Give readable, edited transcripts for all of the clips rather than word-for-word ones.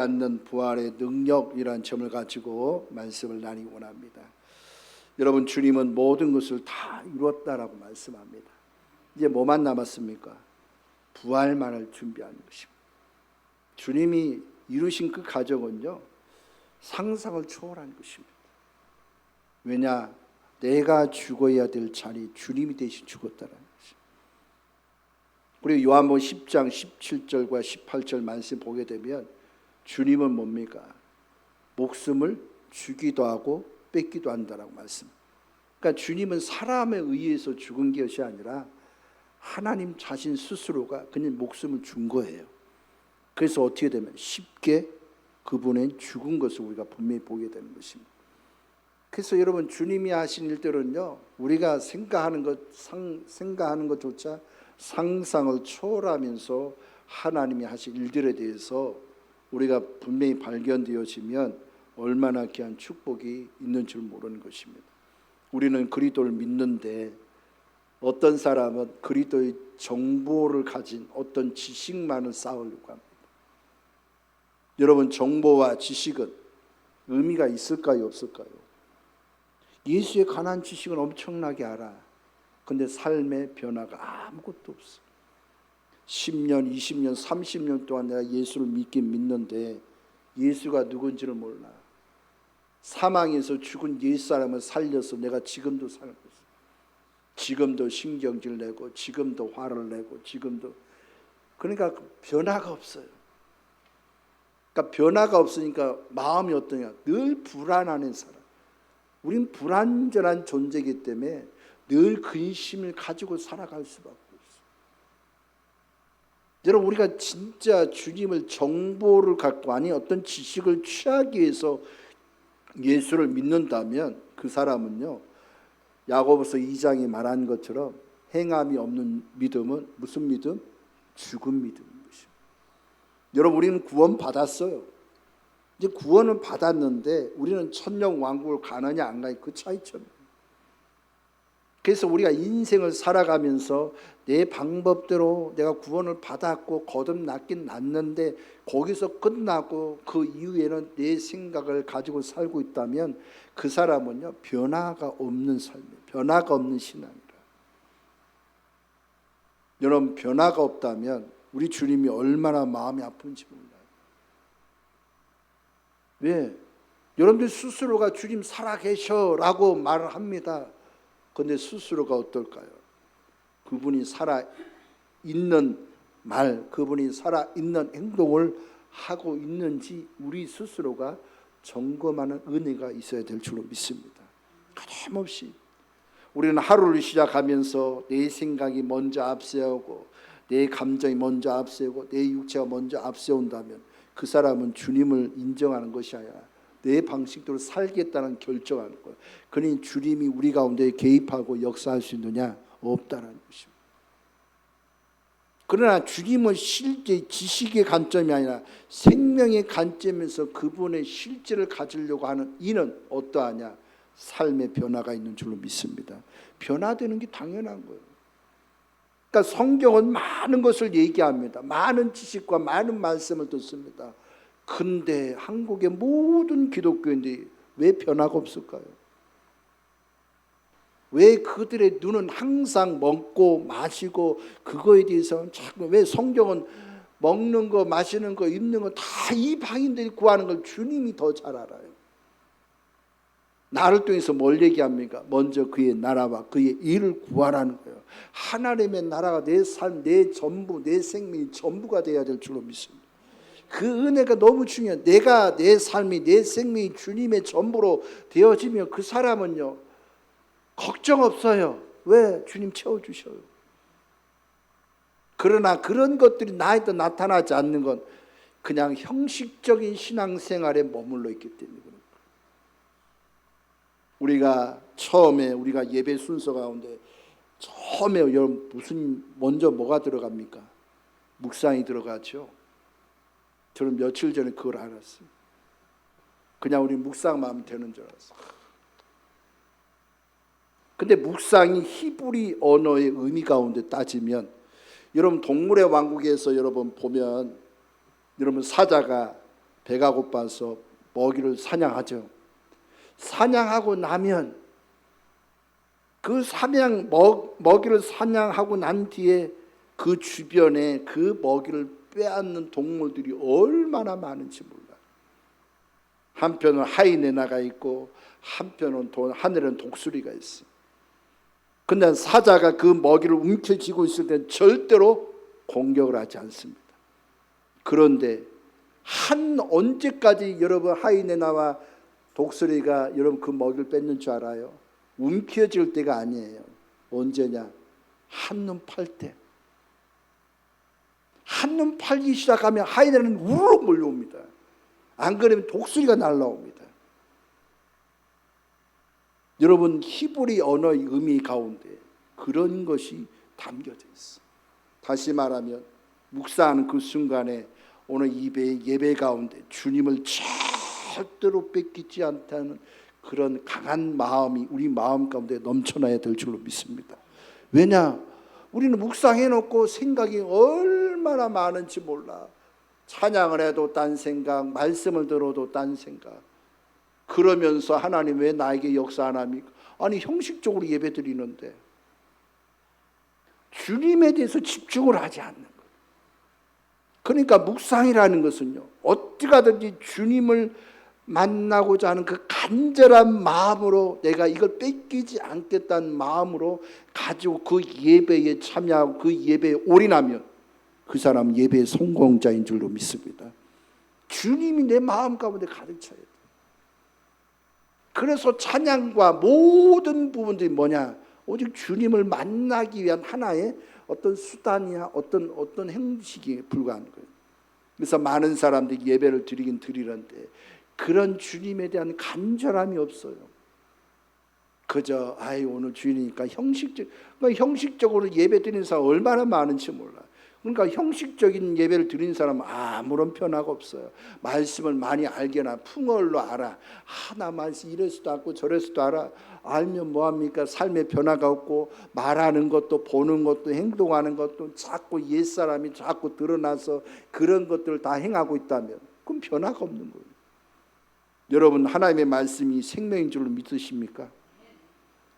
않는 부활의 능력이란 점을 가지고 말씀을 나누기 원합니다. 여러분, 주님은 모든 것을 다 이루었다라고 말씀합니다. 이제 뭐만 남았습니까? 부활만을 준비하는 것입니다. 주님이 이루신 그 가정은요, 상상을 초월한 것입니다. 왜냐? 내가 죽어야 될 자리 주님이 대신 죽었다는 것입니다. 그리고 요한복음 10장 17절과 18절 말씀 보게 되면 주님은 뭡니까? 목숨을 주기도 하고 뺏기도 한다라고 말씀. 그러니까 주님은 사람에 의해서 죽은 것이 아니라 하나님 자신 스스로가 그냥 목숨을 준 거예요. 그래서 어떻게 되면 쉽게 그분의 죽은 것을 우리가 분명히 보게 되는 것입니다. 그래서 여러분, 주님이 하신 일들은요, 우리가 생각하는 것조차 상상을 초월하면서 하나님이 하신 일들에 대해서 우리가 분명히 발견되어지면 얼마나 귀한 축복이 있는 줄 모르는 것입니다. 우리는 그리스도를 믿는데 어떤 사람은 그리스도의 정보를 가진 어떤 지식만을 쌓으려고 합니다. 여러분, 정보와 지식은 의미가 있을까요, 없을까요? 예수에 관한 지식은 엄청나게 알아. 근데 삶의 변화가 아무것도 없어. 10년, 20년, 30년 동안 내가 예수를 믿긴 믿는데 예수가 누군지를 몰라. 사망에서 죽은 옛사람을 살려서 내가 지금도 살고 있어. 지금도 신경질 내고, 지금도 화를 내고, 지금도. 그러니까 변화가 없어요. 그러니까 변화가 없으니까 마음이 어떠냐? 늘 불안한 사람. 우린 불완전한 존재이기 때문에 늘 근심을 가지고 살아갈 수밖에 없어요. 여러분, 우리가 진짜 주님을 정보를 갖고 아니 어떤 지식을 취하기 위해서 예수를 믿는다면 그 사람은요, 야고보서 2장이 말한 것처럼 행함이 없는 믿음은 무슨 믿음? 죽은 믿음인 것입니다. 여러분, 우리는 구원 받았어요. 이제 구원은 받았는데 우리는 천년 왕국을 가느냐 안 가느냐 그 차이점. 그래서 우리가 인생을 살아가면서 내 방법대로 내가 구원을 받았고 거듭났긴 났는데 거기서 끝나고 그 이후에는 내 생각을 가지고 살고 있다면 그 사람은요, 변화가 없는 삶이에요. 변화가 없는 신앙이라. 여러분, 변화가 없다면 우리 주님이 얼마나 마음이 아픈지 몰라요. 왜? 여러분들 스스로가 주님 살아계셔라고 말을 합니다. 그런데 스스로가 어떨까요? 그분이 살아있는 말, 그분이 살아있는 행동을 하고 있는지 우리 스스로가 점검하는 은혜가 있어야 될 줄로 믿습니다. 가감없이 우리는 하루를 시작하면서 내 생각이 먼저 앞세우고 내 감정이 먼저 앞세우고 내 육체가 먼저 앞세운다면 그 사람은 주님을 인정하는 것이 아니라 내 방식대로 살겠다는 결정하는 거예요. 그러니 주님이 우리 가운데 개입하고 역사할 수 있느냐? 없다는 것입니다. 그러나 주님은 실제 지식의 관점이 아니라 생명의 관점에서 그분의 실제를 가지려고 하는 이는 어떠하냐? 삶의 변화가 있는 줄로 믿습니다. 변화되는 게 당연한 거예요. 그러니까 성경은 많은 것을 얘기합니다. 많은 지식과 많은 말씀을 듣습니다. 근데 한국의 모든 기독교인들이 왜 변화가 없을까요? 왜 그들의 눈은 항상 먹고 마시고 그거에 대해서는 자꾸, 왜 성경은 먹는 거, 마시는 거, 입는 거 다 이방인들이 구하는 걸 주님이 더 잘 알아요. 나를 통해서 뭘 얘기합니까? 먼저 그의 나라와 그의 일을 구하라는 거예요. 하나님의 나라가 내 삶, 내 전부, 내 생명이 전부가 되어야 될 줄로 믿습니다. 그 은혜가 너무 중요해요. 내가 내 삶이, 내 생명이 주님의 전부로 되어지면 그 사람은요, 걱정 없어요. 왜? 주님 채워주셔요. 그러나 그런 것들이 나에도 나타나지 않는 건 그냥 형식적인 신앙생활에 머물러 있기 때문에 그런 거예요. 우리가 처음에 우리가 예배 순서 가운데 처음에 여러분 무슨 먼저 뭐가 들어갑니까? 묵상이 들어가죠. 저는 며칠 전에 그걸 알았어요. 그냥 우리 묵상만 하면 되는 줄 알았어요. 근데 묵상이 히브리 언어의 의미 가운데 따지면 여러분 동물의 왕국에서 여러분 보면 여러분 사자가 배가 고파서 먹이를 사냥하죠. 사냥하고 나면 그 먹이를 사냥하고 난 뒤에 그 주변에 그 먹이를 빼앗는 동물들이 얼마나 많은지 몰라요. 한편은 하이에나가 있고 한편은 하늘은 독수리가 있어요. 근데 사자가 그 먹이를 움켜쥐고 있을 땐 절대로 공격을 하지 않습니다. 그런데 언제까지 여러분 하이에나와 독수리가 여러분 그 먹이를 뺏는 줄 알아요? 움켜쥘 때가 아니에요. 언제냐? 한눈 팔 때. 한눈 팔기 시작하면 하이에나는 우르르 몰려옵니다. 안 그러면 독수리가 날라옵니다. 여러분 히브리 언어의 의미 가운데 그런 것이 담겨져 있어. 다시 말하면 묵상하는 그 순간에 오늘 예배 가운데 주님을 절대로 뺏기지 않다는 그런 강한 마음이 우리 마음 가운데 넘쳐나야 될 줄로 믿습니다. 왜냐? 우리는 묵상해놓고 생각이 얼마나 많은지 몰라. 찬양을 해도 딴 생각, 말씀을 들어도 딴 생각. 그러면서 하나님 왜 나에게 역사 안 합니까? 아니 형식적으로 예배 드리는데 주님에 대해서 집중을 하지 않는 거예요. 그러니까 묵상이라는 것은요, 어떻게 하든지 주님을 만나고자 하는 그 간절한 마음으로 내가 이걸 뺏기지 않겠다는 마음으로 가지고 그 예배에 참여하고 그 예배에 올인하면 그 사람 예배의 성공자인 줄로 믿습니다. 주님이 내 마음 가운데 가득 차야 돼. 그래서 찬양과 모든 부분들이 뭐냐? 오직 주님을 만나기 위한 하나의 어떤 수단이야 어떤 형식에 불과한 거예요. 그래서 많은 사람들이 예배를 드리긴 드리는데 그런 주님에 대한 간절함이 없어요. 그저 오늘 주일이니까 형식적으로 예배 드리는 사람 얼마나 많은지 몰라. 그러니까 형식적인 예배를 드리는 사람은 아무런 변화가 없어요. 말씀을 많이 알게나 풍월로 알아. 나 말씀 이래서도 않고 저래서도 알아. 알면 뭐합니까? 삶의 변화가 없고 말하는 것도 보는 것도 행동하는 것도 자꾸 옛사람이 자꾸 드러나서 그런 것들을 다 행하고 있다면 그럼 변화가 없는 거예요. 여러분 하나님의 말씀이 생명인 줄로 믿으십니까?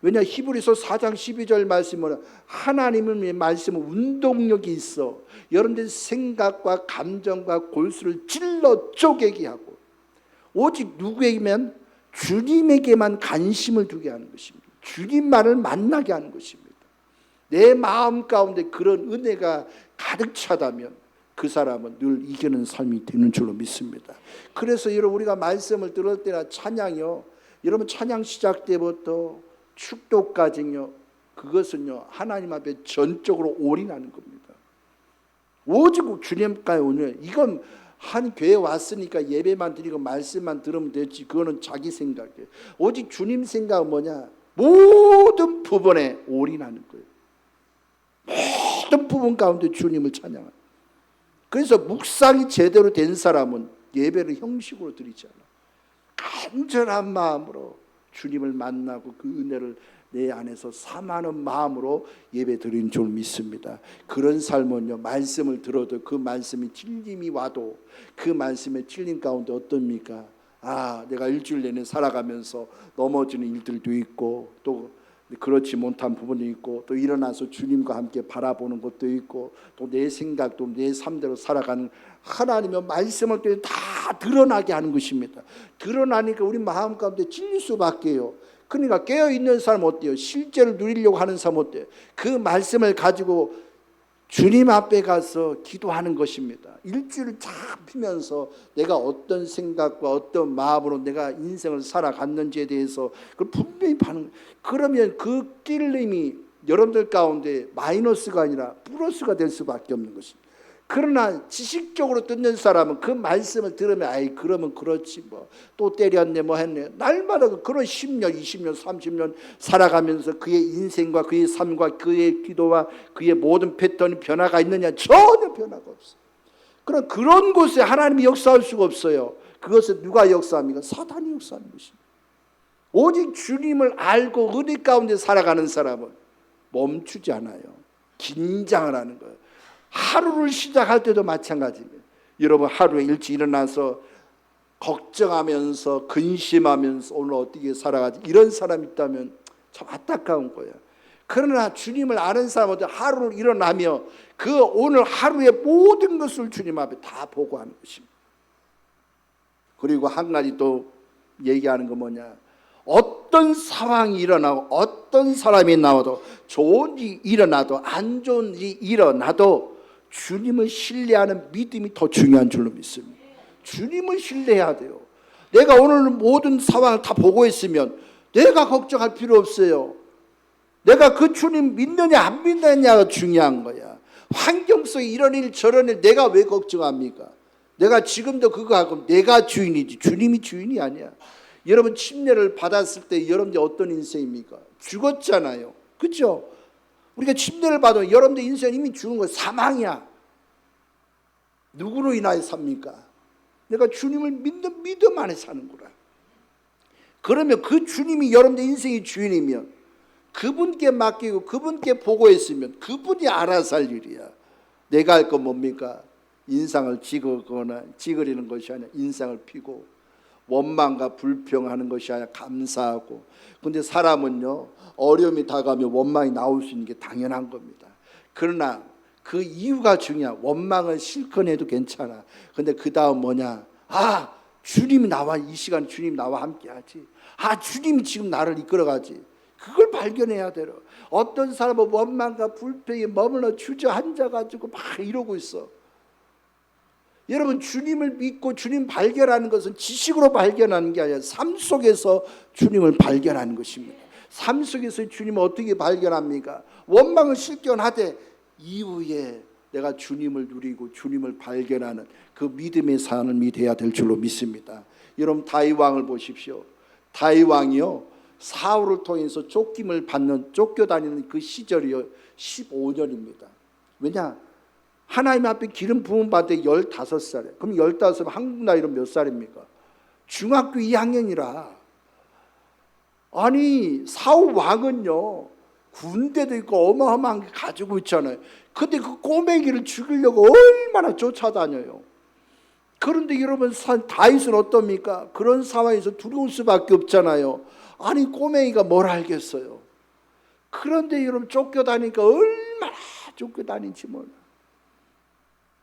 왜냐 히브리서 4장 12절 말씀은 하나님의 말씀은 운동력이 있어 여러분들 생각과 감정과 골수를 찔러 쪼개게 하고 오직 누구에게만 주님에게만 관심을 두게 하는 것입니다. 주님만을 만나게 하는 것입니다. 내 마음 가운데 그런 은혜가 가득 차다면 그 사람은 늘 이기는 삶이 되는 줄로 믿습니다. 그래서 여러분 우리가 말씀을 들을 때나 찬양이요, 여러분 찬양 시작 때부터 축도까지요, 그것은요 하나님 앞에 전적으로 올인하는 겁니다. 오직 주님과의 오늘 이건 한 교회 왔으니까 예배만 드리고 말씀만 들으면 되지 그거는 자기 생각이에요. 오직 주님 생각은 뭐냐? 모든 부분에 올인하는 거예요. 모든 부분 가운데 주님을 찬양하는. 그래서 묵상이 제대로 된 사람은 예배를 형식으로 드리지 않아. 간절한 마음으로 주님을 만나고 그 은혜를 내 안에서 삼하는 마음으로 예배 드리는 줄 믿습니다. 그런 삶은요, 말씀을 들어도 그 말씀이 찔림이 와도 그 말씀의 찔림 가운데 어떻습니까? 내가 일주일 내내 살아가면서 넘어지는 일들도 있고 또 그렇지 못한 부분이 있고 또 일어나서 주님과 함께 바라보는 것도 있고 또 내 생각도 내 삶대로 살아가는 하나님의 말씀을 다 드러나게 하는 것입니다. 드러나니까 우리 마음 가운데 찔릴 수밖에요. 그러니까 깨어있는 사람 어때요? 실제로 누리려고 하는 사람 어때요? 그 말씀을 가지고 주님 앞에 가서 기도하는 것입니다. 일주일을 쫙 피면서 내가 어떤 생각과 어떤 마음으로 내가 인생을 살아갔는지에 대해서 그걸 분명히 파는. 그러면 그 찔림이 여러분들 가운데 마이너스가 아니라 플러스가 될 수밖에 없는 것입니다. 그러나 지식적으로 듣는 사람은 그 말씀을 들으면 그러면 그렇지 또 때렸네 했네. 날마다 그런 10년 20년 30년 살아가면서 그의 인생과 그의 삶과 그의 기도와 그의 모든 패턴이 변화가 있느냐? 전혀 변화가 없어요. 그런 곳에 하나님이 역사할 수가 없어요. 그것은 누가 역사합니까? 사단이 역사하는 것입니다. 오직 주님을 알고 은혜 가운데 살아가는 사람은 멈추지 않아요. 긴장을 하는 거예요. 하루를 시작할 때도 마찬가지입니다. 여러분 하루에 일찍 일어나서 걱정하면서 근심하면서 오늘 어떻게 살아가지, 이런 사람이 있다면 참 안타까운 거야. 그러나 주님을 아는 사람은 하루를 일어나며 그 오늘 하루의 모든 것을 주님 앞에 다 보고하는 것입니다. 그리고 한 가지 또 얘기하는 거 뭐냐, 어떤 상황이 일어나고 어떤 사람이 나와도, 좋은 일이 일어나도 안 좋은 일이 일어나도 주님을 신뢰하는 믿음이 더 중요한 줄로 믿습니다. 주님을 신뢰해야 돼요. 내가 오늘 모든 상황을 다 보고 있으면 내가 걱정할 필요 없어요. 내가 그 주님 믿느냐 안 믿느냐가 중요한 거야. 환경 속에 이런 일 저런 일 내가 왜 걱정합니까? 내가 지금도 그거 하고 내가 주인이지 주님이 주인이 아니야. 여러분 침례를 받았을 때 여러분들 어떤 인생입니까? 죽었잖아요. 그렇죠? 우리가 침례를 받으면 여러분들 인생은 이미 죽은 거야. 사망이야. 누구로 인하여 삽니까? 내가 주님을 믿는 믿음 안에 사는구나. 그러면 그 주님이 여러분들 인생의 주인이면 그분께 맡기고 그분께 보고했으면 그분이 알아서 할 일이야. 내가 할 건 뭡니까? 인상을 찌그리는 것이 아니라 인상을 피고 원망과 불평하는 것이 아니라 감사하고. 근데 사람은요, 어려움이 다가오면 원망이 나올 수 있는 게 당연한 겁니다. 그러나 그 이유가 중요해. 원망은 실컷 해도 괜찮아. 근데 그 다음 뭐냐? 아, 주님이 나와, 이 시간 주님 나와 함께 하지. 아, 주님이 지금 나를 이끌어가지. 그걸 발견해야 돼요. 어떤 사람은 원망과 불평에 머물러 주저앉아가지고 막 이러고 있어. 여러분 주님을 믿고 주님 발견하는 것은 지식으로 발견하는 게 아니라 삶 속에서 주님을 발견하는 것입니다. 삶 속에서 주님을 어떻게 발견합니까? 원망을 실견하되 이후에 내가 주님을 누리고 주님을 발견하는 그 믿음의 삶이 돼야 될 줄로 믿습니다. 여러분 다윗 왕을 보십시오. 다윗 왕이요, 사울을 통해서 쫓겨다니는 그 시절이요 15년입니다. 왜냐? 하나님 앞에 기름 부음 받을 때 15살이에요. 그럼 15살 한국 나이로 몇 살입니까? 중학교 2학년이라. 아니 사울 왕은요 군대도 있고 어마어마한 게 가지고 있잖아요. 근데 그 꼬맹이를 죽이려고 얼마나 쫓아다녀요. 그런데 여러분 다윗은 어떻습니까? 그런 상황에서 두려울 수밖에 없잖아요. 아니 꼬맹이가 뭘 알겠어요. 그런데 여러분 쫓겨다니까 얼마나 쫓겨다니지 몰라.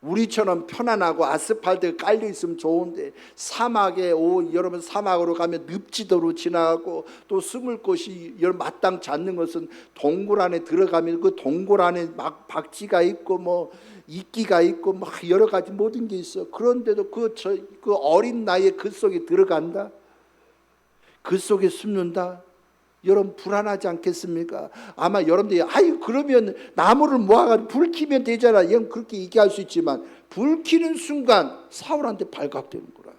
우리처럼 편안하고 아스팔트가 깔려 있으면 좋은데 사막에 여러분 사막으로 가면 늪지도로 지나가고 또 숨을 곳이 여러분 마땅치 않는 것은 동굴 안에 들어가면 그 동굴 안에 막 박쥐가 있고 뭐 이끼가 있고 막 여러 가지 모든 게 있어. 그런데도 그 어린 나이에 그 속에 들어간다. 그 속에 숨는다. 여러분 불안하지 않겠습니까? 아마 여러분들이 아유 그러면 나무를 모아가지고 불 켜면 되잖아. 이건 그렇게 얘기할 수 있지만 불 켜는 순간 사울한테 발각되는 거라.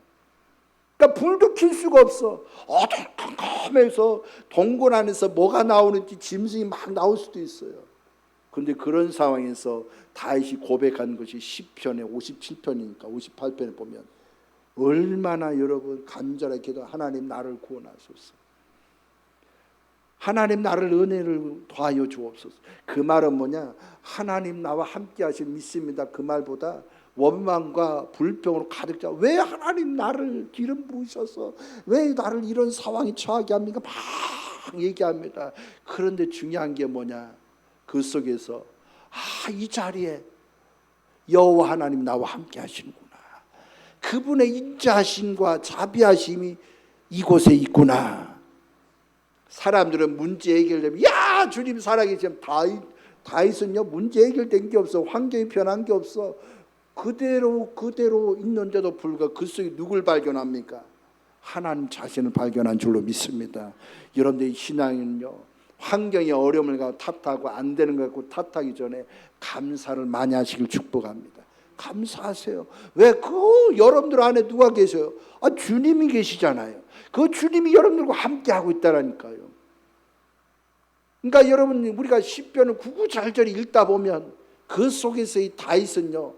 그러니까 불도 켤 수가 없어. 어두컴컴해서 동굴 안에서 뭐가 나오는지 짐승이 막 나올 수도 있어요. 그런데 그런 상황에서 다윗이 고백한 것이 10편에 57편이니까 58편에 보면 얼마나 여러분 간절하게 기도, 하나님 나를 구원하소서. 하나님 나를 은혜를 더하여 주옵소서. 그 말은 뭐냐? 하나님 나와 함께 하실 믿습니다. 그 말보다 원망과 불평으로 가득 차. 왜 하나님 나를 기름 부으셔서 왜 나를 이런 상황에 처하게 합니까? 막 얘기합니다. 그런데 중요한 게 뭐냐? 그 속에서 이 자리에 여호와 하나님 나와 함께 하시는구나. 그분의 인자하심과 자비하심이 이곳에 있구나. 사람들은 문제 해결되면 야 주님 살아계시면 다윗은요 문제 해결된 게 없어. 환경이 변한 게 없어. 그대로 있는데도 불구하고 그 속에 누굴 발견합니까? 하나님 자신을 발견한 줄로 믿습니다. 여러분들의 신앙은요 환경의 어려움을 갖고 탓하고 안 되는 것 갖고 탓하기 전에 감사를 많이 하시길 축복합니다. 감사하세요. 왜? 여러분들 안에 누가 계세요? 주님이 계시잖아요. 그 주님이 여러분들과 함께 하고 있다라니까요. 그러니까 여러분 우리가 시편을 구구절절히 읽다 보면 그 속에서 이 다윗은요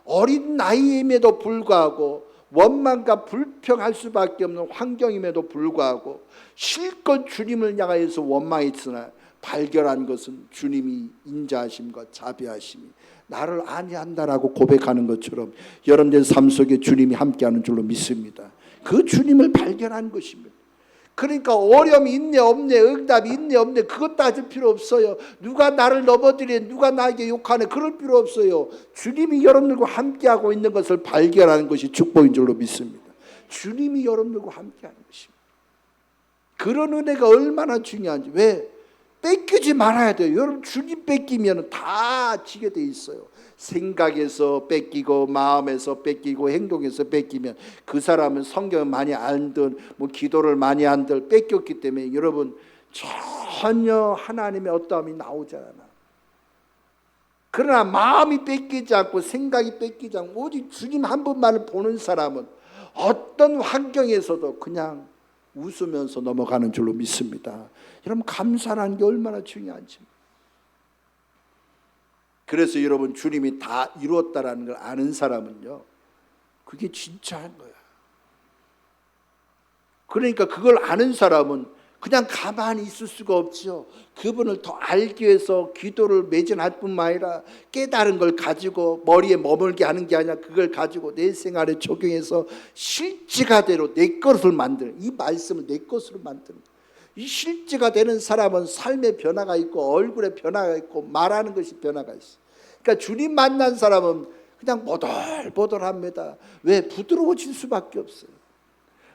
어린 나이임에도 불구하고 원망과 불평할 수밖에 없는 환경임에도 불구하고 실컷 주님을 향하여서 원망했으나 발견한 것은 주님이 인자하심과 자비하심이 나를 안위한다라고 고백하는 것처럼 여러분들 삶 속에 주님이 함께하는 줄로 믿습니다. 그 주님을 발견한 것입니다. 그러니까 어려움이 있네 없네, 응답이 있네 없네, 그것 따질 필요 없어요. 누가 나를 넘어뜨리네, 누가 나에게 욕하네, 그럴 필요 없어요. 주님이 여러분들과 함께하고 있는 것을 발견하는 것이 축복인 줄로 믿습니다. 주님이 여러분들과 함께하는 것입니다. 그런 은혜가 얼마나 중요한지. 왜? 뺏기지 말아야 돼요. 여러분, 주님 뺏기면 다 지게 돼 있어요. 생각에서 뺏기고, 마음에서 뺏기고, 행동에서 뺏기면 그 사람은 성경을 많이 안든, 기도를 많이 안들 뺏겼기 때문에 여러분 전혀 하나님의 어떠함이 나오지 않아. 그러나 마음이 뺏기지 않고 생각이 뺏기지 않고 오직 주님 한 분만을 보는 사람은 어떤 환경에서도 그냥 웃으면서 넘어가는 줄로 믿습니다. 여러분, 감사라는 게 얼마나 중요한지. 그래서 여러분, 주님이 다 이루었다라는 걸 아는 사람은요, 그게 진짜인 거야. 그러니까 그걸 아는 사람은 그냥 가만히 있을 수가 없죠. 그분을 더 알기 위해서 기도를 매진할 뿐만 아니라 깨달은 걸 가지고 머리에 머물게 하는 게 아니라 그걸 가지고 내 생활에 적용해서 실제가 대로 내 것을 만드는, 이 말씀을 내 것으로 만드는, 이 실제가 되는 사람은 삶의 변화가 있고 얼굴에 변화가 있고 말하는 것이 변화가 있어. 그러니까 주님 만난 사람은 그냥 보들보들합니다. 왜? 부드러워질 수밖에 없어요.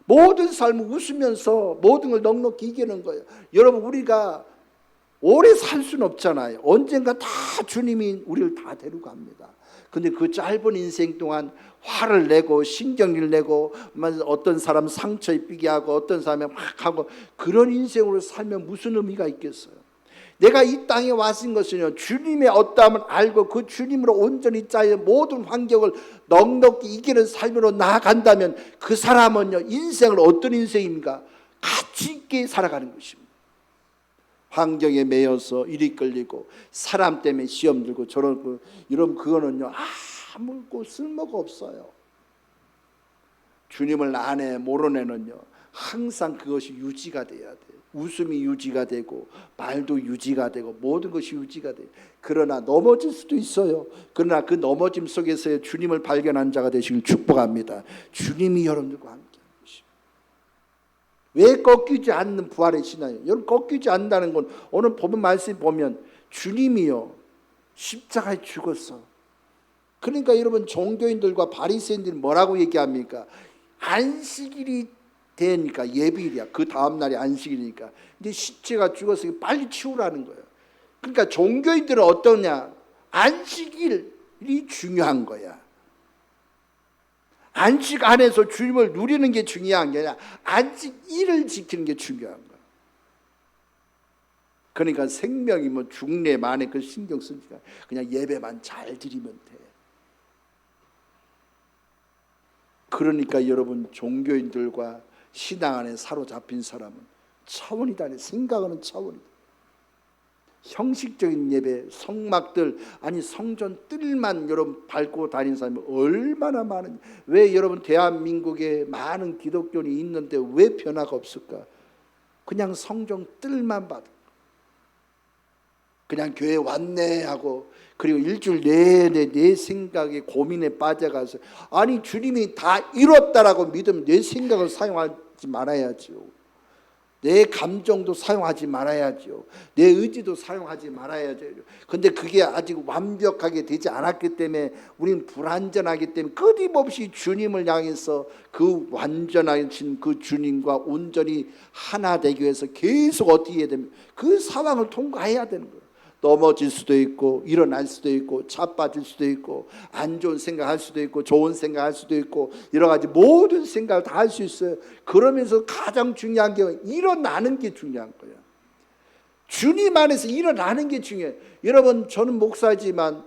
모든 삶을 웃으면서 모든 걸 넉넉히 이기는 거예요. 여러분, 우리가 오래 살 수는 없잖아요. 언젠가 다 주님이 우리를 다 데리고 갑니다. 근데 그 짧은 인생 동안 화를 내고 신경을 내고 어떤 사람 상처 입히게 하고 어떤 사람이 막 하고 그런 인생으로 살면 무슨 의미가 있겠어요? 내가 이 땅에 왔은 것은요, 주님의 어떠함을 알고 그 주님으로 온전히 짜여 모든 환경을 넉넉히 이기는 삶으로 나아간다면 그 사람은요, 인생을 어떤 인생입니까? 가치 있게 살아가는 것입니다. 환경에 매여서 이리 끌리고 사람 때문에 시험 들고 저런 이런 그거는요, 아무 쓸모가 없어요. 주님을 아내 모르네는요, 항상 그것이 유지가 돼야 돼요. 웃음이 유지가 되고 말도 유지가 되고 모든 것이 유지가 돼요. 그러나 넘어질 수도 있어요. 그러나 그 넘어짐 속에서 주님을 발견한 자가 되시길 축복합니다. 주님이 여러분들과 함께하는 것입니다. 왜 꺾이지 않는 부활의 신앙이에요? 여러분, 꺾이지 않는다는 건 오늘 보면 말씀 보면 주님이요 십자가에 죽었어. 그러니까 여러분, 종교인들과 바리새인들이 뭐라고 얘기합니까? 안식일이 되니까 예비일이야. 그 다음 날이 안식일이니까. 근데 시체가 죽었으니 빨리 치우라는 거예요. 그러니까 종교인들은 어떠냐? 안식일이 중요한 거야. 안식 안에서 주님을 누리는 게 중요한 게 아니라 안식일을 지키는 게 중요한 거야. 그러니까 생명이 죽네 마네 그 신경 쓰니까 그냥 예배만 잘 드리면 돼. 그러니까 여러분, 종교인들과 신앙 안에 사로잡힌 사람은 차원이 다르네. 생각하는 차원이다. 형식적인 예배, 성막들, 아니 성전 뜰만 여러분 밟고 다니는 사람이 얼마나 많은. 왜 여러분, 대한민국에 많은 기독교인이 있는데 왜 변화가 없을까? 그냥 성전 뜰만 봐도 그냥 교회 왔네 하고, 그리고 일주일 내내 내 생각에 고민에 빠져가서, 아니 주님이 다 이뤘다라고 믿으면 내 생각을 사용하지 말아야죠. 내 감정도 사용하지 말아야죠. 내 의지도 사용하지 말아야죠. 근데 그게 아직 완벽하게 되지 않았기 때문에 우리는 불완전하기 때문에 끊임없이 주님을 향해서 그 완전하신 그 주님과 온전히 하나 되기 위해서 계속 어떻게 해야 됩니까? 그 상황을 통과해야 되는 거예요. 넘어질 수도 있고 일어날 수도 있고 자빠질 수도 있고 안 좋은 생각할 수도 있고 좋은 생각할 수도 있고 여러 가지 모든 생각을 다 할 수 있어요. 그러면서 가장 중요한 게 일어나는 게 중요한 거예요. 주님 안에서 일어나는 게 중요해요. 여러분, 저는 목사지만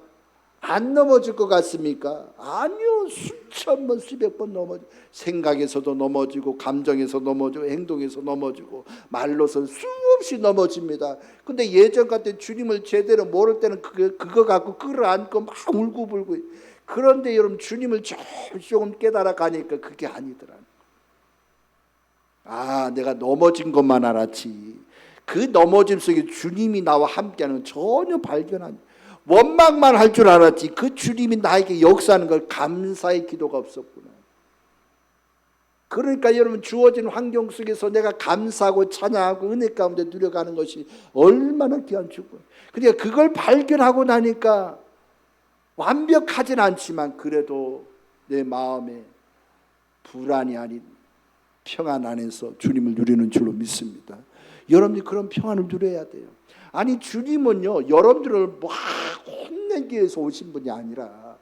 안 넘어질 것 같습니까? 아니요. 수천 번 수백 번 넘어지고, 생각에서도 넘어지고 감정에서 넘어지고 행동에서 넘어지고 말로서 수없이 넘어집니다. 근데 예전 같은 주님을 제대로 모를 때는 그거 갖고 끌어안고 막 울고불고. 그런데 여러분, 주님을 조금 깨달아 가니까 그게 아니더라. 내가 넘어진 것만 알았지. 그 넘어짐 속에 주님이 나와 함께하는 건 전혀 발견하지. 원망만 할 줄 알았지 그 주님이 나에게 역사하는 걸 감사의 기도가 없었구나. 그러니까 여러분 주어진 환경 속에서 내가 감사하고 찬양하고 은혜 가운데 누려가는 것이 얼마나 귀한 축복. 그러니까 그걸 발견하고 나니까 완벽하진 않지만 그래도 내 마음에 불안이 아닌 평안 안에서 주님을 누리는 줄로 믿습니다. 여러분이 그런 평안을 누려야 돼요. 아니 주님은요 여러분들을 막 혼내기 위해서 오신 분이 아니라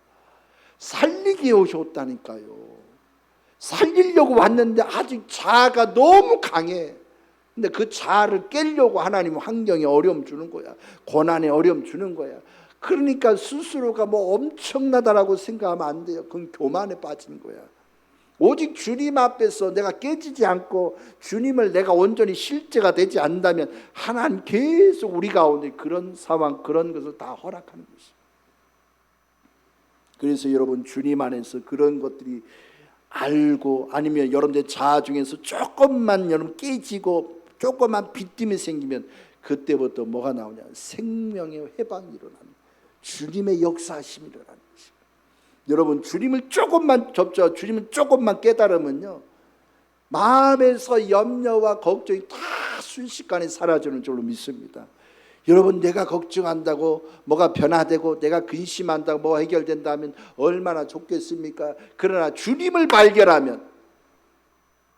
살리기 위해 오셨다니까요. 살리려고 왔는데 아직 자아가 너무 강해. 근데 그 자아를 깨려고 하나님은 환경에 어려움 주는 거야. 고난에 어려움 주는 거야. 그러니까 스스로가 뭐 엄청나다라고 생각하면 안 돼요. 그건 교만에 빠지는 거야. 오직 주님 앞에서 내가 깨지지 않고 주님을 내가 온전히 실제가 되지 않는다면 하나님 계속 우리 가운데 그런 상황 그런 것을 다 허락하는 것이에요. 그래서 여러분 주님 안에서 그런 것들이 알고 아니면 여러분들 자아 중에서 조금만 여러분 깨지고 조금만 빗짐이 생기면 그때부터 뭐가 나오냐? 생명의 회방이 일어나는 주님의 역사하심이 일어나는 것입니다. 여러분 주님을 조금만 접죠. 주님을 조금만 깨달으면요 마음에서 염려와 걱정이 다 순식간에 사라지는 줄로 믿습니다. 여러분 내가 걱정한다고 뭐가 변화되고 내가 근심한다고 뭐가 해결된다면 얼마나 좋겠습니까? 그러나 주님을 발견하면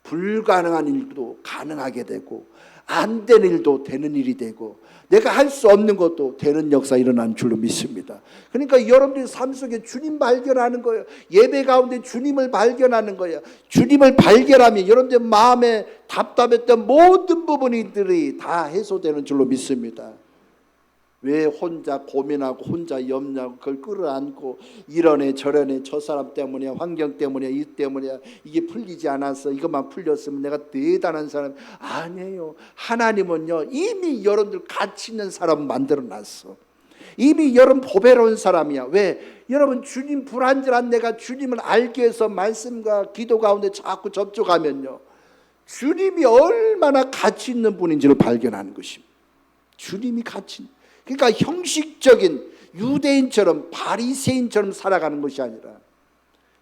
불가능한 일도 가능하게 되고 안 되는 일도 되는 일이 되고 내가 할 수 없는 것도 되는 역사 일어나는 줄로 믿습니다. 그러니까 여러분들의 삶 속에 주님 발견하는 거예요. 예배 가운데 주님을 발견하는 거예요. 주님을 발견하면 여러분들 마음에 답답했던 모든 부분들이 다 해소되는 줄로 믿습니다. 왜 혼자 고민하고 혼자 염려하고 그걸 끌어안고 이러네 저러네 저 사람 때문에 환경 때문에 이 때문에 이게 풀리지 않아서 이것만 풀렸으면 내가 대단한 사람 아니에요. 하나님은요 이미 여러분들 가치 있는 사람 만들어놨어. 이미 여러분 보배로운 사람이야. 왜? 여러분 주님 불안전한 내가 주님을 알기 위해서 말씀과 기도 가운데 자꾸 접촉하면요 주님이 얼마나 가치 있는 분인지를 발견하는 것입니다. 주님이 가치 있는 그러니까 형식적인 유대인처럼 바리새인처럼 살아가는 것이 아니라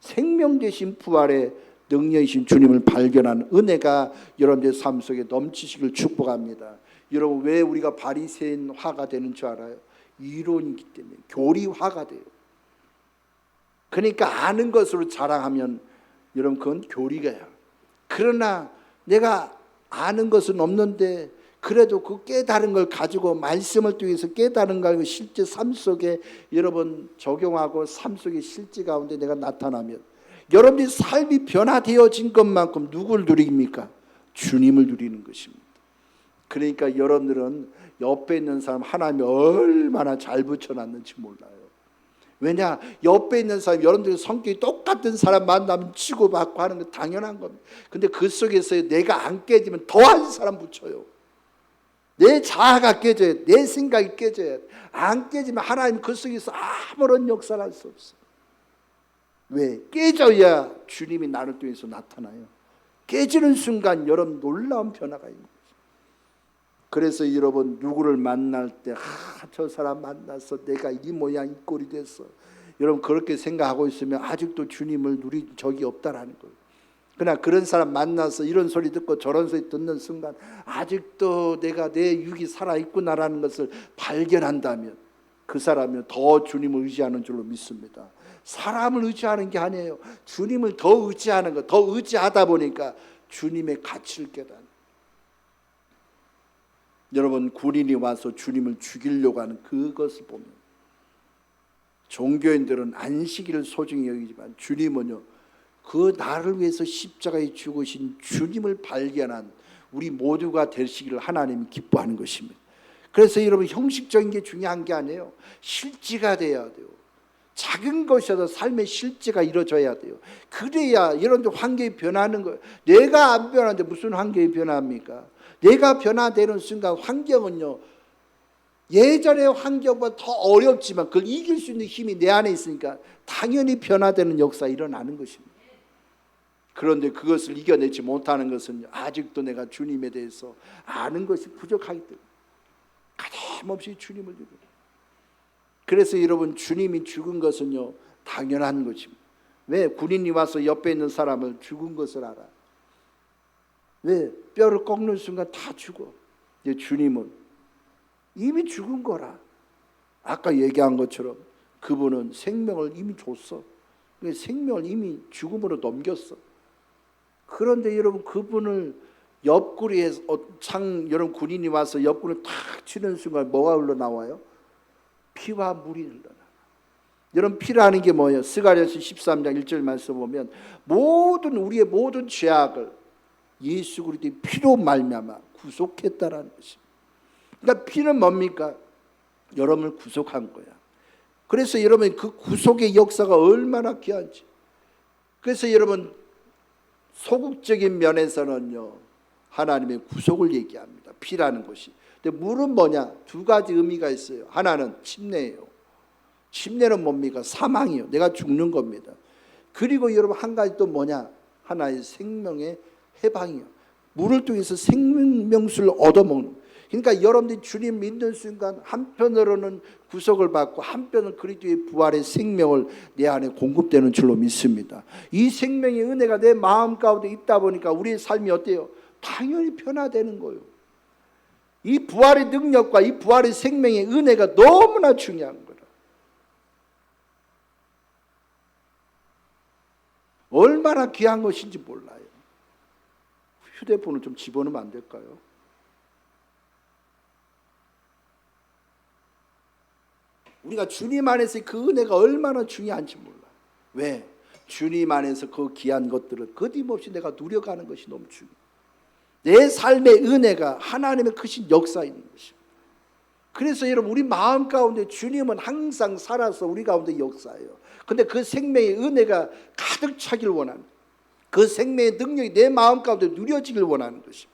생명 되신 부활의 능력이신 주님을 발견하는 은혜가 여러분들의 삶 속에 넘치시길 축복합니다. 여러분 왜 우리가 바리새인화가 되는 줄 알아요? 이론이기 때문에 교리화가 돼요. 그러니까 아는 것으로 자랑하면 여러분 그건 교리가요. 그러나 내가 아는 것은 없는데 그래도 그 깨달은 걸 가지고 말씀을 통해서 깨달은 걸 실제 삶 속에 여러분 적용하고 삶 속의 실제 가운데 내가 나타나면 여러분들이 삶이 변화되어진 것만큼 누구를 누립니까? 주님을 누리는 것입니다. 그러니까 여러분들은 옆에 있는 사람 하나님이 얼마나 잘 붙여놨는지 몰라요. 왜냐? 옆에 있는 사람 여러분들의 성격이 똑같은 사람 만나면 치고받고 하는 거 당연한 겁니다. 근데 그 속에서 내가 안 깨지면 더한 사람 붙여요. 내 자아가 깨져야 내 생각이 깨져야 안 깨지면 하나님 그 속에서 아무런 역사를 할 수 없어. 왜? 깨져야 주님이 나를 통해서 나타나요. 깨지는 순간 여러분 놀라운 변화가 있는 거죠. 그래서 여러분 누구를 만날 때 저 사람 만나서 내가 이 모양 이 꼴이 됐어 여러분 그렇게 생각하고 있으면 아직도 주님을 누린 적이 없다라는 거예요. 그러나 그런 사람 만나서 이런 소리 듣고 저런 소리 듣는 순간 아직도 내가 내 육이 살아있구나라는 것을 발견한다면 그 사람은 더 주님을 의지하는 줄로 믿습니다. 사람을 의지하는 게 아니에요. 주님을 더 의지하는 것, 더 의지하다 보니까 주님의 가치를 깨닫는. 여러분 군인이 와서 주님을 죽이려고 하는 그것을 보면 종교인들은 안식일을 소중히 여기지만 주님은요 그 나를 위해서 십자가에 죽으신 주님을 발견한 우리 모두가 되시기를 하나님이 기뻐하는 것입니다. 그래서 여러분 형식적인 게 중요한 게 아니에요. 실제가 돼야 돼요. 작은 것이라도 삶의 실제가 이루어져야 돼요. 그래야 여러분들 환경이 변하는 거예요. 내가 안 변하는데 무슨 환경이 변합니까? 내가 변화되는 순간 환경은요 예전의 환경보다 더 어렵지만 그걸 이길 수 있는 힘이 내 안에 있으니까 당연히 변화되는 역사가 일어나는 것입니다. 그런데 그것을 이겨내지 못하는 것은 아직도 내가 주님에 대해서 아는 것이 부족하기 때문에 가감없이 주님을 죽여요. 그래서 여러분 주님이 죽은 것은요 당연한 것입니다. 왜? 군인이 와서 옆에 있는 사람을 죽은 것을 알아. 왜? 뼈를 꺾는 순간 다 죽어. 이제 주님은 이미 죽은 거라. 아까 얘기한 것처럼 그분은 생명을 이미 줬어. 생명을 이미 죽음으로 넘겼어. 그런데 여러분 그분을 옆구리에 여러분 군인이 와서 옆구리를 탁 치는 순간 뭐가 흘러나와요? 피와 물이 흘러나. 여러분 피라는 게 뭐예요? 스가랴서 13장 1절 말씀 보면 우리의 모든 죄악을 예수 그리스도의 피로 말미암아 구속했다라는 것입니다. 그러니까 피는 뭡니까? 여러분을 구속한 거야. 그래서 여러분 그 구속의 역사가 얼마나 귀한지. 그래서 여러분 소극적인 면에서는요 하나님의 구속을 얘기합니다. 피라는 것이. 근데 물은 뭐냐? 두 가지 의미가 있어요. 하나는 침례예요. 침례는 뭡니까? 사망이요. 내가 죽는 겁니다. 그리고 여러분 한 가지 또 뭐냐? 하나의 생명의 해방이요. 물을 통해서 생명수를 얻어먹는. 그러니까 여러분들이 주님 믿는 순간 한편으로는 구속을 받고 한편은 그리스도의 부활의 생명을 내 안에 공급되는 줄로 믿습니다. 이 생명의 은혜가 내 마음 가운데 있다 보니까 우리의 삶이 어때요? 당연히 변화되는 거예요. 이 부활의 능력과 이 부활의 생명의 은혜가 너무나 중요한 거라. 얼마나 귀한 것인지 몰라요. 휴대폰을 좀 집어넣으면 안 될까요? 우리가 주님 안에서의 그 은혜가 얼마나 중요한지 몰라요. 왜? 주님 안에서 그 귀한 것들을 거침없이 내가 누려가는 것이 너무 중요해요. 내 삶의 은혜가 하나님의 크신 역사에 있는 것입니다. 그래서 여러분 우리 마음 가운데 주님은 항상 살아서 우리 가운데 역사해요. 근데 그 생명의 은혜가 가득 차길 원하는, 그 생명의 능력이 내 마음 가운데 누려지길 원하는 것입니다.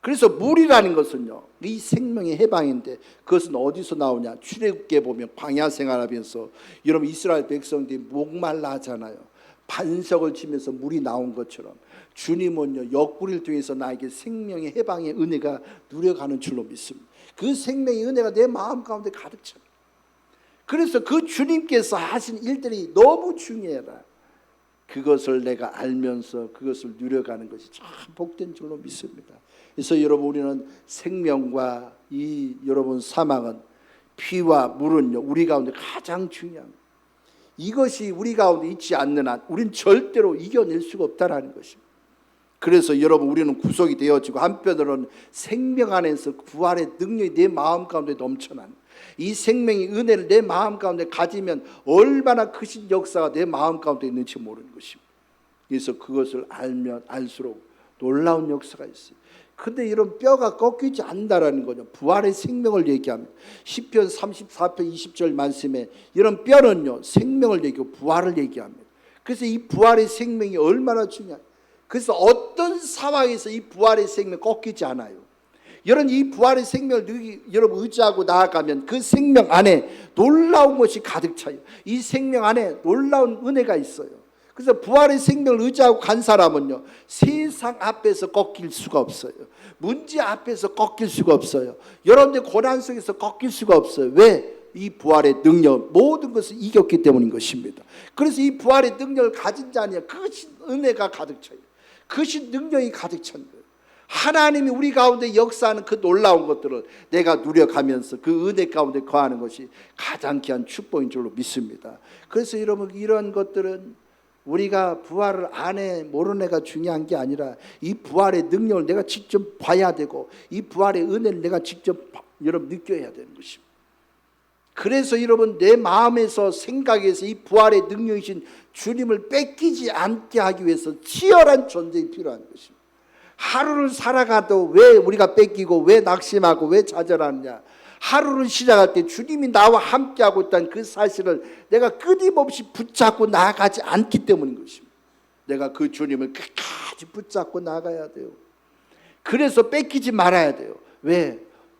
그래서 물이라는 것은요 이 생명의 해방인데 그것은 어디서 나오냐? 출애굽기에 보면 광야 생활하면서 여러분 이스라엘 백성들이 목말라 하잖아요. 반석을 치면서 물이 나온 것처럼 주님은요 옆구리를 통해서 나에게 생명의 해방의 은혜가 누려가는 줄로 믿습니다. 그 생명의 은혜가 내 마음 가운데 가득 차. 그래서 그 주님께서 하신 일들이 너무 중요해라. 그것을 내가 알면서 그것을 누려가는 것이 참 복된 줄로 믿습니다. 그래서 여러분 우리는 생명과 이 여러분 사망은 피와 물은요 우리 가운데 가장 중요합니다. 이것이 우리 가운데 있지 않는 한 우리는 절대로 이겨낼 수가 없다라는 것입니다. 그래서 여러분 우리는 구속이 되어지고 한편으로는 생명 안에서 부활의 능력이 내 마음 가운데 넘쳐난 이 생명의 은혜를 내 마음 가운데 가지면 얼마나 크신 역사가 내 마음 가운데 있는지 모르는 것입니다. 그래서 그것을 알면 알수록 놀라운 역사가 있어요. 근데 이런 뼈가 꺾이지 않는다라는 거죠. 부활의 생명을 얘기합니다. 시편 34편 20절 말씀에 이런 뼈는요 생명을 얘기하고 부활을 얘기합니다. 그래서 이 부활의 생명이 얼마나 중요해요. 그래서 어떤 상황에서 이 부활의 생명 꺾이지 않아요. 여러분 이 부활의 생명을 여러분 의지하고 나아가면 그 생명 안에 놀라운 것이 가득 차요. 이 생명 안에 놀라운 은혜가 있어요. 그래서 부활의 생명을 의지하고 간 사람은요 세상 앞에서 꺾일 수가 없어요. 문제 앞에서 꺾일 수가 없어요. 여러분들 고난 속에서 꺾일 수가 없어요. 왜? 이 부활의 능력 모든 것을 이겼기 때문인 것입니다. 그래서 이 부활의 능력을 가진 자는 그것이 은혜가 가득 차요. 그것이 능력이 가득 찬 거예요. 하나님이 우리 가운데 역사하는 그 놀라운 것들을 내가 누려가면서 그 은혜 가운데 거하는 것이 가장 귀한 축복인 줄로 믿습니다. 그래서 여러분 이런 것들은 우리가 부활을 안 해 모르는 애가 중요한 게 아니라 이 부활의 능력을 내가 직접 봐야 되고 이 부활의 은혜를 내가 직접 여러분 느껴야 되는 것입니다. 그래서 여러분 내 마음에서 생각에서 이 부활의 능력이신 주님을 뺏기지 않게 하기 위해서 치열한 전쟁이 필요한 것입니다. 하루를 살아가도 왜 우리가 뺏기고 왜 낙심하고 왜 좌절하느냐? 하루를 시작할 때 주님이 나와 함께하고 있다는 그 사실을 내가 끊임없이 붙잡고 나아가지 않기 때문인 것입니다. 내가 그 주님을 끝까지 붙잡고 나가야 돼요. 그래서 뺏기지 말아야 돼요. 왜?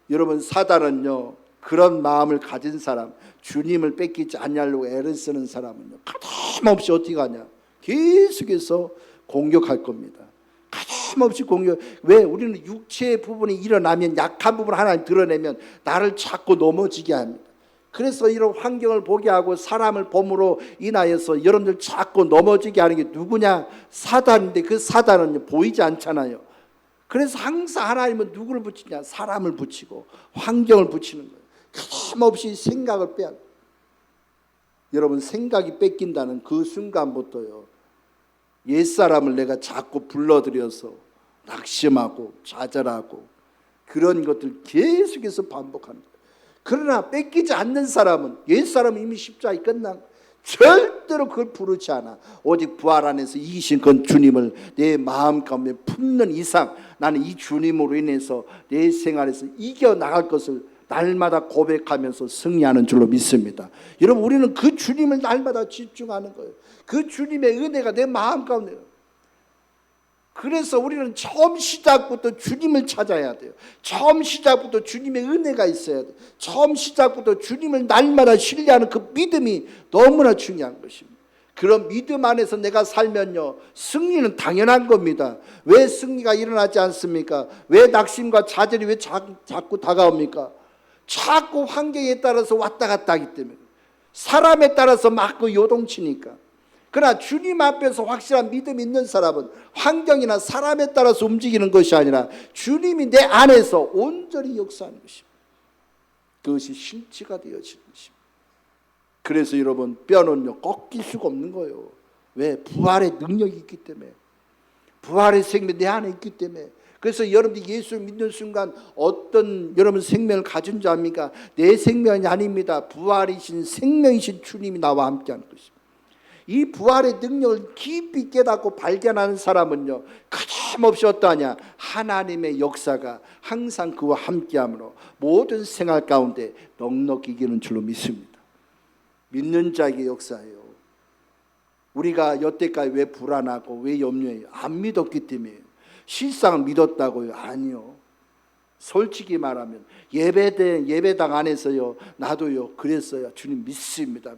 여러분 사단은요 그런 마음을 가진 사람, 주님을 뺏기지 않으려고 애를 쓰는 사람은요 가감없이 어떻게 하냐? 계속해서 공격할 겁니다. 가감없이 공격. 왜? 우리는 육체의 부분이 일어나면 약한 부분 하나 드러내면 나를 자꾸 넘어지게 합니다. 그래서 이런 환경을 보게 하고 사람을 범으로 인하여서 여러분들 자꾸 넘어지게 하는 게 누구냐? 사단인데 그 사단은 보이지 않잖아요. 그래서 항상 하나님은 누구를 붙이냐? 사람을 붙이고 환경을 붙이는 거예요. 끊임없이 생각을 빼야 돼요. 여러분, 생각이 뺏긴다는 그 순간부터요, 옛사람을 내가 자꾸 불러들여서 낙심하고 좌절하고 그런 것들 계속해서 반복하는 거예요. 그러나 뺏기지 않는 사람은, 옛사람은 이미 십자가에 끝난 거예요. 절대로 그걸 부르지 않아. 오직 부활 안에서 이기신 그 주님을 내 마음 가운데 품는 이상 나는 이 주님으로 인해서 내 생활에서 이겨나갈 것을 날마다 고백하면서 승리하는 줄로 믿습니다. 여러분, 우리는 그 주님을 날마다 집중하는 거예요. 그 주님의 은혜가 내 마음 가운데. 그래서 우리는 처음 시작부터 주님을 찾아야 돼요. 처음 시작부터 주님의 은혜가 있어야 돼요. 처음 시작부터 주님을 날마다 신뢰하는 그 믿음이 너무나 중요한 것입니다. 그런 믿음 안에서 내가 살면요, 승리는 당연한 겁니다. 왜 승리가 일어나지 않습니까? 왜 낙심과 좌절이 왜 자꾸 다가옵니까? 자꾸 환경에 따라서 왔다 갔다 하기 때문에, 사람에 따라서 막 요동치니까. 그러나 주님 앞에서 확실한 믿음이 있는 사람은 환경이나 사람에 따라서 움직이는 것이 아니라 주님이 내 안에서 온전히 역사하는 것입니다. 그것이 실체가 되어지는 것입니다. 그래서 여러분, 뼈는요 꺾일 수가 없는 거예요. 왜? 부활의 능력이 있기 때문에, 부활의 생명이 내 안에 있기 때문에. 그래서 여러분들이 예수를 믿는 순간 어떤 여러분 생명을 가진 줄 압니까? 내 생명이 아닙니다. 부활이신 생명이신 주님이 나와 함께하는 것입니다. 이 부활의 능력을 깊이 깨닫고 발견하는 사람은요, 거침없이 어떠하냐? 하나님의 역사가 항상 그와 함께함으로 모든 생활 가운데 넉넉히 이기는 줄로 믿습니다. 믿는 자에게 역사예요. 우리가 여태까지 왜 불안하고 왜 염려해요? 안 믿었기 때문에. 실상을 믿었다고요? 아니요. 솔직히 말하면 예배당 안에서요, 나도요 그랬어요. 주님 믿습니다.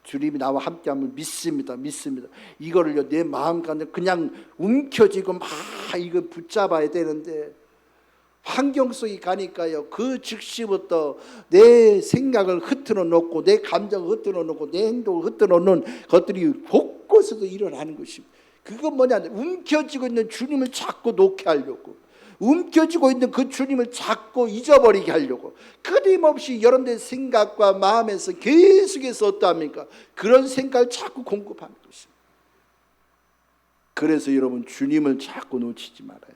주님이 나와 함께하면 믿습니다. 이거를요 내 마음 가운데 그냥 움켜쥐고 막 이거 붙잡아야 되는데, 환경 속에 가니까요 그 즉시부터 내 생각을 흐트러 놓고 내 감정을 흐트러 놓고 내 행동을 흐트러 놓는 것들이 곳곳에서 일어나는 것입니다. 그건 뭐냐? 움켜쥐고 있는 주님을 자꾸 놓게 하려고, 움켜쥐고 있는 그 주님을 자꾸 잊어버리게 하려고 끊임없이 여러분들의 생각과 마음에서 계속해서 어떠합니까? 그런 생각을 자꾸 공급하는 것입니다. 그래서 여러분, 주님을 자꾸 놓치지 말아요.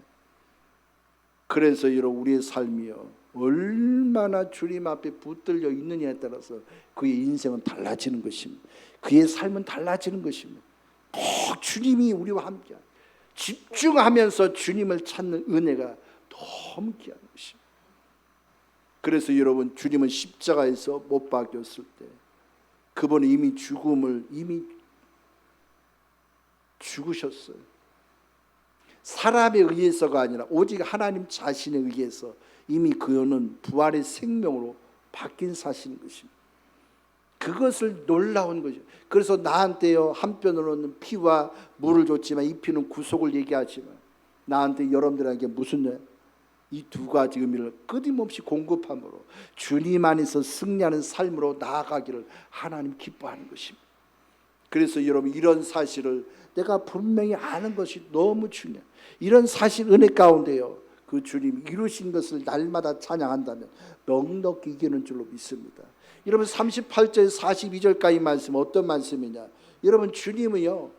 그래서 여러분, 우리의 삶이요 얼마나 주님 앞에 붙들려 있느냐에 따라서 그의 인생은 달라지는 것입니다. 그의 삶은 달라지는 것입니다. 꼭 주님이 우리와 함께 집중하면서 주님을 찾는 은혜가 너무 귀한 것입니다. 그래서 여러분, 주님은 십자가에서 못 박혔을 때 그분은 이미 죽음을 죽으셨어요. 사람에 의해서가 아니라 오직 하나님 자신에 의해서 이미 그는 부활의 생명으로 바뀐 사실인 것입니다. 그것을 놀라운 거죠. 그래서 나한테요 한편으로는 피와 물을 줬지만 이 피는 구속을 얘기하지만 나한테 여러분들에게 무슨 이 두 가지 의미를 끊임없이 공급함으로 주님 안에서 승리하는 삶으로 나아가기를 하나님 기뻐하는 것입니다. 그래서 여러분, 이런 사실을 내가 분명히 아는 것이 너무 중요해요. 이런 사실 은혜 가운데요 그 주님 이루신 것을 날마다 찬양한다면 넉넉히 이기는 줄로 믿습니다. 여러분, 38절 42절까지 말씀 어떤 말씀이냐? 여러분, 주님은요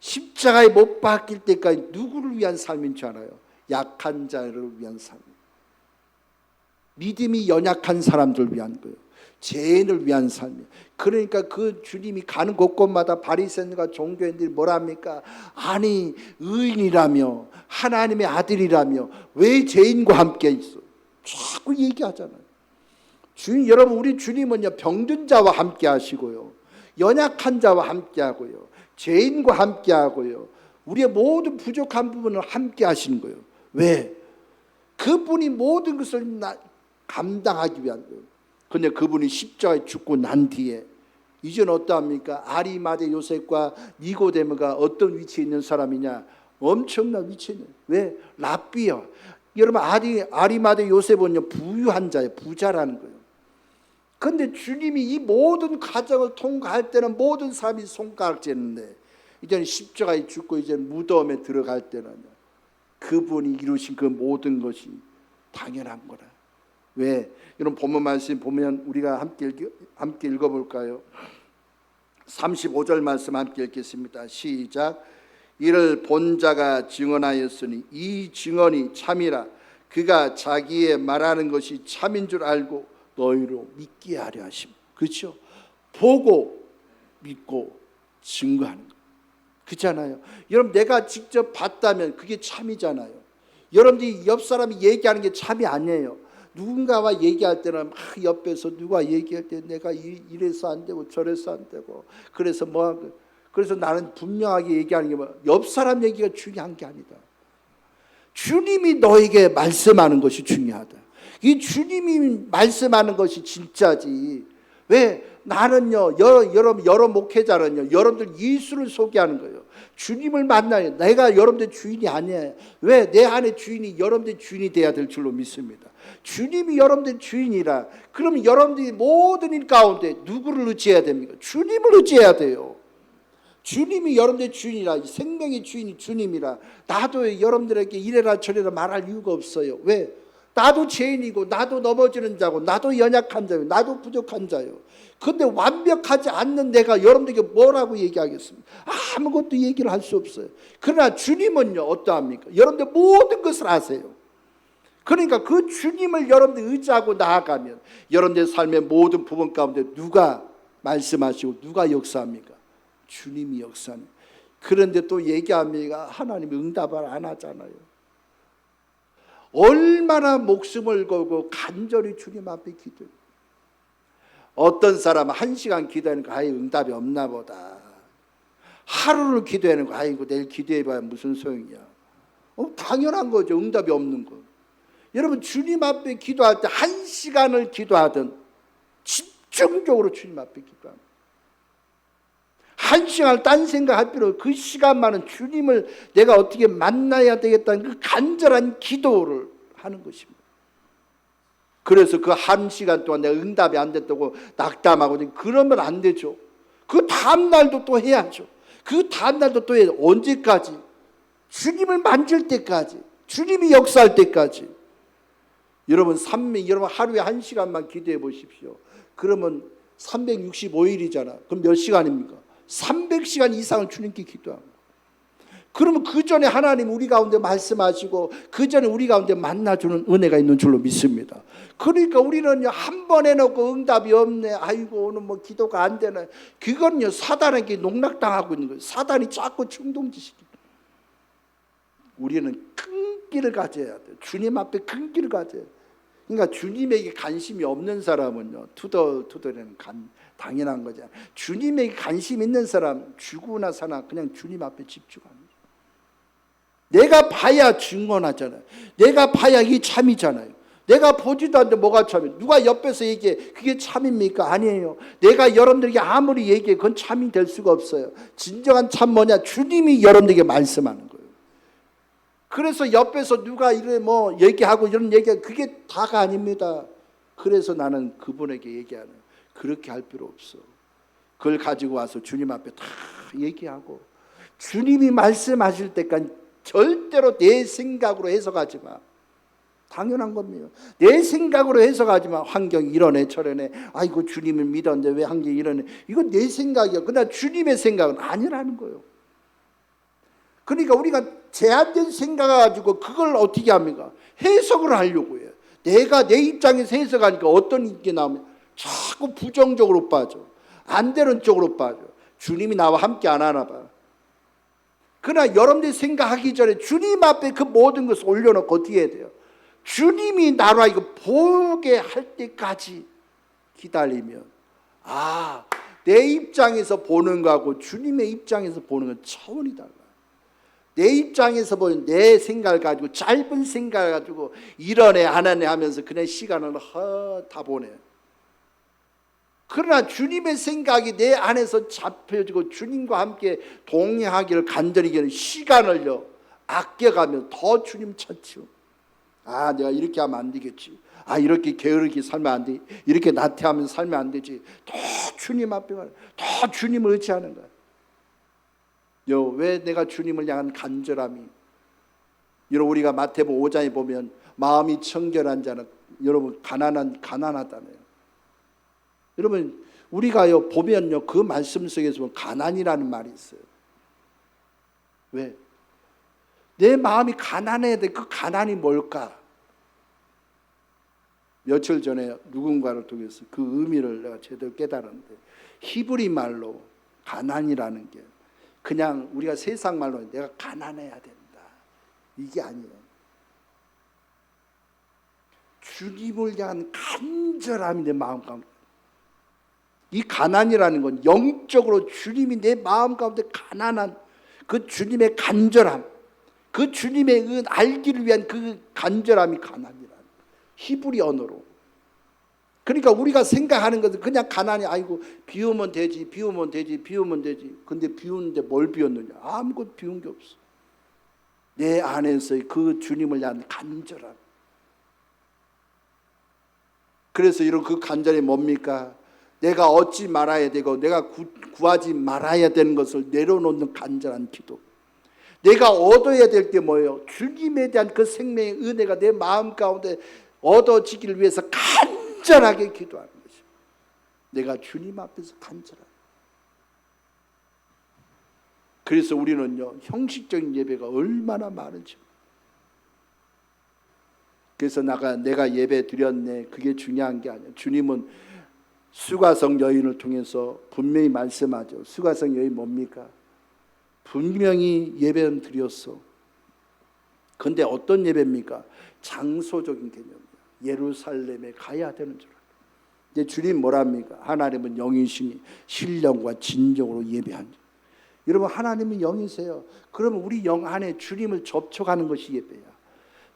십자가에 못 박힐 때까지 누구를 위한 삶인 줄 알아요? 약한 자를 위한 삶, 믿음이 연약한 사람들을 위한 거예요. 죄인을 위한 삶이에요. 그러니까 그 주님이 가는 곳곳마다 바리새인과 종교인들이 뭐라 합니까? 아니, 의인이라며 하나님의 아들이라며 왜 죄인과 함께 있어? 자꾸 얘기하잖아요. 주님, 여러분, 우리 주님은요 병든 자와 함께 하시고요, 연약한 자와 함께 하고요, 죄인과 함께 하고요, 우리의 모든 부족한 부분을 함께 하시는 거예요. 왜? 그분이 모든 것을 감당하기 위한 거예요. 그런데 그분이 십자가에 죽고 난 뒤에 이제는 어떠합니까? 아리마대 요셉과 니고데모가 어떤 위치에 있는 사람이냐? 엄청난 위치에 있는. 왜? 랍비요. 여러분, 아리마대 요셉은요 부유한 자예요. 부자라는 거예요. 그런데 주님이 이 모든 과정을 통과할 때는 모든 사람이 손가락질했는데 이제는 십자가에 죽고 이제 무덤에 들어갈 때는 그분이 이루신 그 모든 것이 당연한 거라. 왜? 이런 본문 말씀 보면 우리가 함께 읽어볼까요? 35절 말씀 함께 읽겠습니다. 시작. 이를 본 자가 증언하였으니 이 증언이 참이라. 그가 자기의 말하는 것이 참인 줄 알고 너희로 믿게 하려 하심. 그렇죠? 보고 믿고 증거하는 거. 그렇잖아요. 여러분, 내가 직접 봤다면 그게 참이잖아요. 여러분들이 옆 사람이 얘기하는 게 참이 아니에요. 누군가와 얘기할 때는 막 옆에서 누가 얘기할 때 내가 이래서 안 되고 저래서 안 되고 그래서 그래서 나는 분명하게 얘기하는 게 뭐 옆 사람 얘기가 중요한 게 아니다. 주님이 너에게 말씀하는 것이 중요하다. 이 주님이 말씀하는 것이 진짜지. 왜? 나는요, 여러 목회자는요, 여러분들 예수를 소개하는 거예요. 주님을 만나요. 내가 여러분들 주인이 아니에요. 왜? 내 안에 주인이 여러분들 주인이 돼야 될 줄로 믿습니다. 주님이 여러분들 주인이라. 그럼 여러분들이 모든 일 가운데 누구를 의지해야 됩니까? 주님을 의지해야 돼요. 주님이 여러분들의 주인이라. 생명의 주인이 주님이라. 나도 여러분들에게 이래라 저래라 말할 이유가 없어요. 왜? 나도 죄인이고 나도 넘어지는 자고 나도 연약한 자요. 나도 부족한 자요. 그런데 완벽하지 않는 내가 여러분들에게 뭐라고 얘기하겠습니까? 아무것도 얘기를 할 수 없어요. 그러나 주님은요 어떠합니까? 여러분들 모든 것을 아세요. 그러니까 그 주님을 여러분들 의지하고 나아가면 여러분들의 삶의 모든 부분 가운데 누가 말씀하시고 누가 역사합니까? 주님이 역사는. 그런데 또 얘기합니까? 하나님이 응답을 안 하잖아요. 얼마나 목숨을 걸고 간절히 주님 앞에 기도해요. 어떤 사람은 1시간 기도하는 거 아예 응답이 없나 보다. 하루를 기도하는 거 아이고 내일 기도해봐야 무슨 소용이야. 당연한 거죠. 응답이 없는 거. 여러분 주님 앞에 기도할 때 1시간을 기도하든 집중적으로 주님 앞에 기도합니다. 1시간을 딴 생각할 필요 없고 그 시간만은 주님을 내가 어떻게 만나야 되겠다는 그 간절한 기도를 하는 것입니다. 그래서 그 1시간 동안 내가 응답이 안 됐다고 낙담하고 그러면 안 되죠. 그 다음날도 또 해야죠. 그 다음날도 또 해야죠. 언제까지? 주님을 만질 때까지, 주님이 역사할 때까지. 여러분 하루에 1시간만 기도해 보십시오. 그러면 365일이잖아. 그럼 몇 시간입니까? 300시간 이상을 주님께 기도합니다. 그러면 그 전에 하나님 우리 가운데 말씀하시고 그 전에 우리 가운데 만나주는 은혜가 있는 줄로 믿습니다. 그러니까 우리는요 한 번 해놓고 응답이 없네. 아이고 오늘 뭐 기도가 안 되네. 그건요 사단에게 농락당하고 있는 거예요. 사단이 자꾸 충동지시킵니다. 우리는 큰 길을 가져야 돼요. 주님 앞에 큰 길을 가져야 돼요. 그러니까 주님에게 관심이 없는 사람은요 투덜투덜은 당연한 거잖아요. 주님에게 관심 있는 사람 죽으나 사나 그냥 주님 앞에 집중합니다. 내가 봐야 증언하잖아요. 내가 봐야 이게 참이잖아요. 내가 보지도 않는데 뭐가 참이에요? 누가 옆에서 얘기해 그게 참입니까? 아니에요. 내가 여러분들에게 아무리 얘기해 그건 참이 될 수가 없어요. 진정한 참 뭐냐? 주님이 여러분들에게 말씀하는 거예요. 그래서 옆에서 누가 이래 뭐 얘기하고 이런 얘기하고 그게 다가 아닙니다. 그래서 나는 그분에게 얘기하는 그렇게 할 필요 없어. 그걸 가지고 와서 주님 앞에 다 얘기하고 주님이 말씀하실 때까지 절대로 내 생각으로 해석하지 마. 당연한 겁니다. 내 생각으로 해석하지 마. 환경이 이러네 저러네. 아이고 주님을 믿었는데 왜 환경이 이러네. 이건 내 생각이야. 그러나 주님의 생각은 아니라는 거예요. 그러니까 우리가 제한된 생각을 가지고 그걸 어떻게 합니까? 해석을 하려고 해요. 내가 내 입장에서 해석하니까 어떤 게 나오면 자꾸 부정적으로 빠져. 안 되는 쪽으로 빠져. 주님이 나와 함께 안 하나 봐. 그러나 여러분들이 생각하기 전에 주님 앞에 그 모든 것을 올려놓고 어떻게 해야 돼요? 주님이 나로 이거 보게 할 때까지 기다리면 내 입장에서 보는 거하고 주님의 입장에서 보는 건 차원이 달라. 내 입장에서 보는 내 생각을 가지고 짧은 생각을 가지고 이러네 안 하네 하면서 그냥 시간을 다 보내. 그러나 주님의 생각이 내 안에서 잡혀지고 주님과 함께 동행하기를 간절히 기는 시간을요 아껴가면 더 주님 찾죠. 내가 이렇게 하면 안 되겠지. 이렇게 게으르게 살면 안 돼. 이렇게 나태하면서 살면 안 되지. 더 주님 앞에 가는, 더 주님을 의지하는 거야. 왜 내가 주님을 향한 간절함이 여러분 우리가 마태복음 5장에 보면 마음이 청결한 자는 여러분 가난하다네요. 여러분 우리가요 보면요 그 말씀 속에서 보면 가난이라는 말이 있어요. 왜? 내 마음이 가난해야 돼. 그 가난이 뭘까? 며칠 전에 누군가를 통해서 그 의미를 내가 제대로 깨달았는데 히브리 말로 가난이라는 게 그냥 우리가 세상 말로 내가 가난해야 된다 이게 아니에요. 주님을 향한 간절함이 내 마음 가운데, 이 가난이라는 건 영적으로 주님이 내 마음 가운데 가난한 그 주님의 간절함, 그 주님의 알기를 위한 그 간절함이 가난이라는 히브리 언어로. 그러니까 우리가 생각하는 것은 그냥 가난이 아이고 비우면 되지 비우면 되지 비우면 되지. 근데 비우는데 뭘 비웠느냐? 아무것도 비운 게 없어. 내 안에서의 그 주님을 향한 간절함. 그래서 이런 그 간절이 뭡니까? 내가 얻지 말아야 되고 내가 구하지 말아야 되는 것을 내려놓는 간절한 기도. 내가 얻어야 될 게 뭐예요? 주님에 대한 그 생명의 은혜가 내 마음 가운데 얻어지기를 위해서 간절하게 기도하는 것이죠. 내가 주님 앞에서 간절하게. 그래서 우리는요 형식적인 예배가 얼마나 많은지. 그래서 내가 예배 드렸네 그게 중요한 게 아니야. 주님은 수가성 여인을 통해서 분명히 말씀하죠. 수가성 여인 뭡니까? 분명히 예배는 드렸어. 근데 어떤 예배입니까? 장소적인 개념이야. 예루살렘에 가야 되는 줄 알아요. 이제 주님 뭐랍니까? 하나님은 영이시니 신령과 진정으로 예배하는. 여러분 하나님은 영이세요. 그러면 우리 영 안에 주님을 접촉하는 것이 예배야.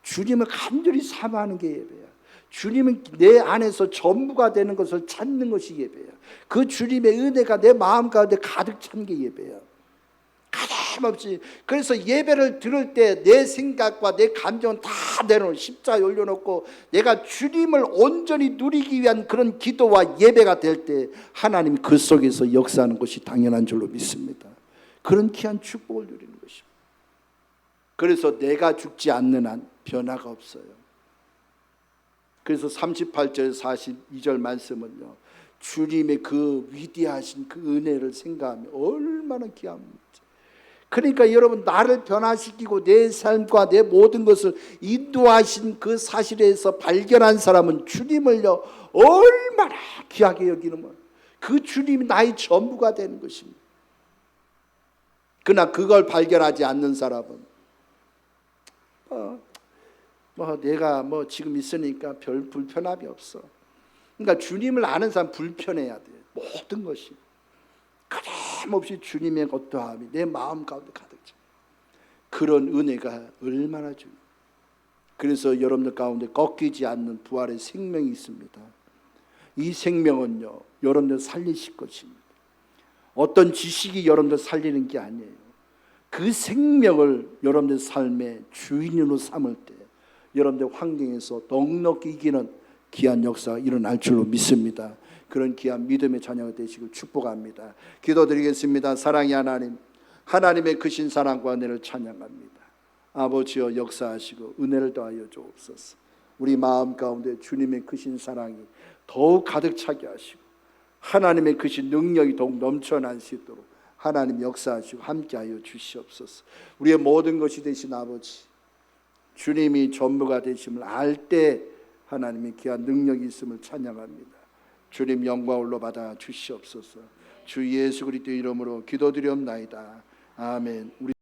주님을 간절히 사모하는 게 예배야. 주님은 내 안에서 전부가 되는 것을 찾는 것이 예배야. 그 주님의 은혜가 내 마음 가운데 가득 찬 게 예배야. 가감없이. 그래서 예배를 들을 때 내 생각과 내 감정은 다 내놓은 십자가에 올려놓고 내가 주님을 온전히 누리기 위한 그런 기도와 예배가 될 때 하나님 그 속에서 역사하는 것이 당연한 줄로 믿습니다. 그런 귀한 축복을 누리는 것입니다. 그래서 내가 죽지 않는 한 변화가 없어요. 그래서 38절 42절 말씀은요 주님의 그 위대하신 그 은혜를 생각하면 얼마나 귀합니까? 그러니까 여러분 나를 변화시키고 내 삶과 내 모든 것을 인도하신 그 사실에서 발견한 사람은 주님을요 얼마나 귀하게 여기는 거예요. 그 주님이 나의 전부가 되는 것입니다. 그러나 그걸 발견하지 않는 사람은 내가 지금 있으니까 별 불편함이 없어. 그러니까 주님을 아는 사람 불편해야 돼. 모든 것이 끊임없이 주님의 어떠함이 내 마음 가운데 가득 차. 그런 은혜가 얼마나 중요해요. 그래서 여러분들 가운데 꺾이지 않는 부활의 생명이 있습니다. 이 생명은요 여러분들 살리실 것입니다. 어떤 지식이 여러분들 살리는 게 아니에요. 그 생명을 여러분들 삶의 주인으로 삼을 때 여러분들 환경에서 넉넉히 이기는 귀한 역사가 일어날 줄로 믿습니다. 그런 귀한 믿음의 자녀가 되시길 축복합니다. 기도드리겠습니다. 사랑의 하나님, 하나님의 크신 사랑과 은혜를 찬양합니다. 아버지여 역사하시고 은혜를 더하여 주옵소서. 우리 마음 가운데 주님의 크신 사랑이 더욱 가득 차게 하시고 하나님의 크신 능력이 더욱 넘쳐날 수 있도록 하나님 역사하시고 함께하여 주시옵소서. 우리의 모든 것이 되신 아버지, 주님이 전부가 되심을 알 때 하나님의 귀한 능력이 있음을 찬양합니다. 주님 영광을 받아 주시옵소서. 주 예수 그리스도 이름으로 기도드리옵나이다. 아멘.